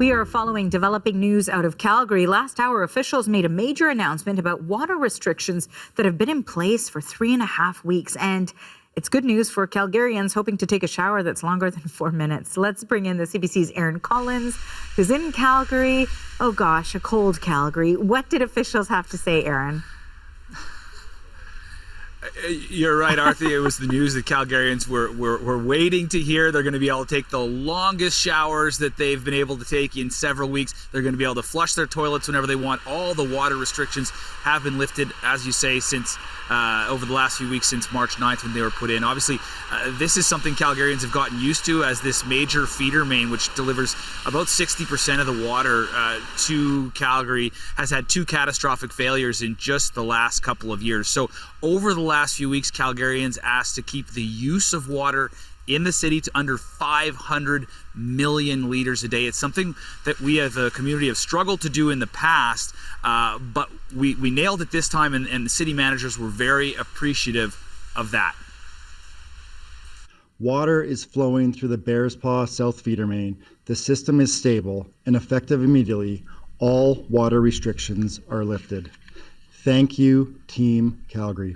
We are following developing news out of Calgary. Last hour, officials made a major announcement about water restrictions that have been in place for 3.5 weeks. And it's good news for Calgarians hoping to take a shower that's longer than 4 minutes. Let's bring in the CBC's Aaron Collins, who's in Calgary. Oh gosh, a cold Calgary. What did officials have to say, Aaron? You're right, Arthur. It was the news that Calgarians were waiting to hear. They're going to be able to take the longest showers that they've been able to take in several weeks. They're going to be able to flush their toilets whenever they want. All the water restrictions have been lifted, as you say, since over the last few weeks, since March 9th when they were put in. Obviously, this is something Calgarians have gotten used to, as this major feeder main, which delivers about 60% of the water to Calgary, has had 2 catastrophic failures in just the last couple of years. So over the last few weeks, Calgarians asked to keep the use of water in the city to under 500 million liters a day. It's something that we as a community have struggled to do in the past, but we nailed it this time, and the city managers were very appreciative of that. Water is flowing through the Bears Paw South Feeder Main. The system is stable and effective immediately. All water restrictions are lifted. Thank you, Team Calgary.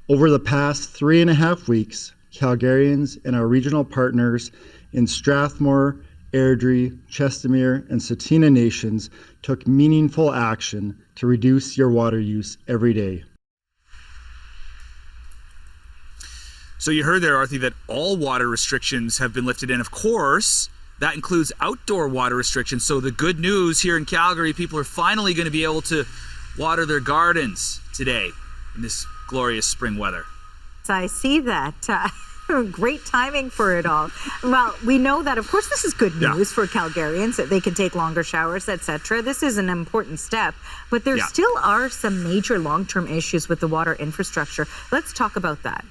Over the past 3.5 weeks, Calgarians and our regional partners in Strathmore, Airdrie, Chestermere, and Tsuut'ina Nations took meaningful action to reduce your water use every day. So you heard there, Arthur, that all water restrictions have been lifted, and of course, that includes outdoor water restrictions. So the good news here in Calgary, people are finally going to be able to water their gardens today in this glorious spring weather. I see that. Great timing for it all. Well, we know that, of course, this is good news for Calgarians, that they can take longer showers, etc. This is an important step, but there still are some major long-term issues with the water infrastructure. Let's talk about that.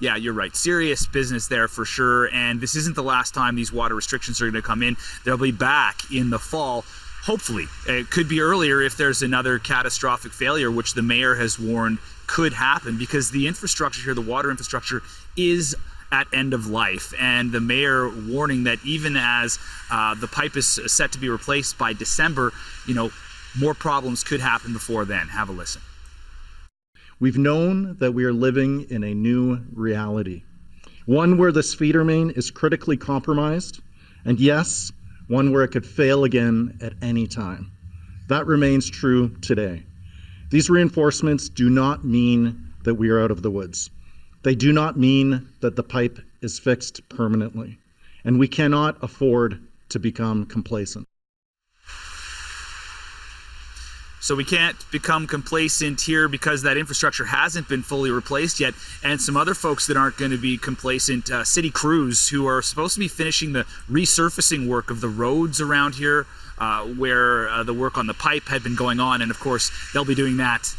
Yeah, you're right. Serious business there for sure. And this isn't the last time these water restrictions are going to come in. They'll be back in the fall. Hopefully. It could be earlier if there's another catastrophic failure, which the mayor has warned could happen, because the infrastructure here, the water infrastructure, is at end of life. And the mayor warning that even as the pipe is set to be replaced by December, more problems could happen before then. Have a listen. We've known that we are living in a new reality, one where this feeder main is critically compromised, and yes, one where it could fail again at any time. That remains true today. These reinforcements do not mean that we are out of the woods. They do not mean that the pipe is fixed permanently, and we cannot afford to become complacent. So we can't become complacent here because that infrastructure hasn't been fully replaced yet. And some other folks that aren't going to be complacent, city crews who are supposed to be finishing the resurfacing work of the roads around here, where the work on the pipe had been going on. And of course, they'll be doing that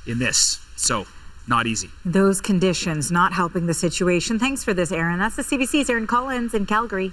in this. So not easy. Those conditions not helping the situation. Thanks for this, Aaron. That's the CBC's Aaron Collins in Calgary.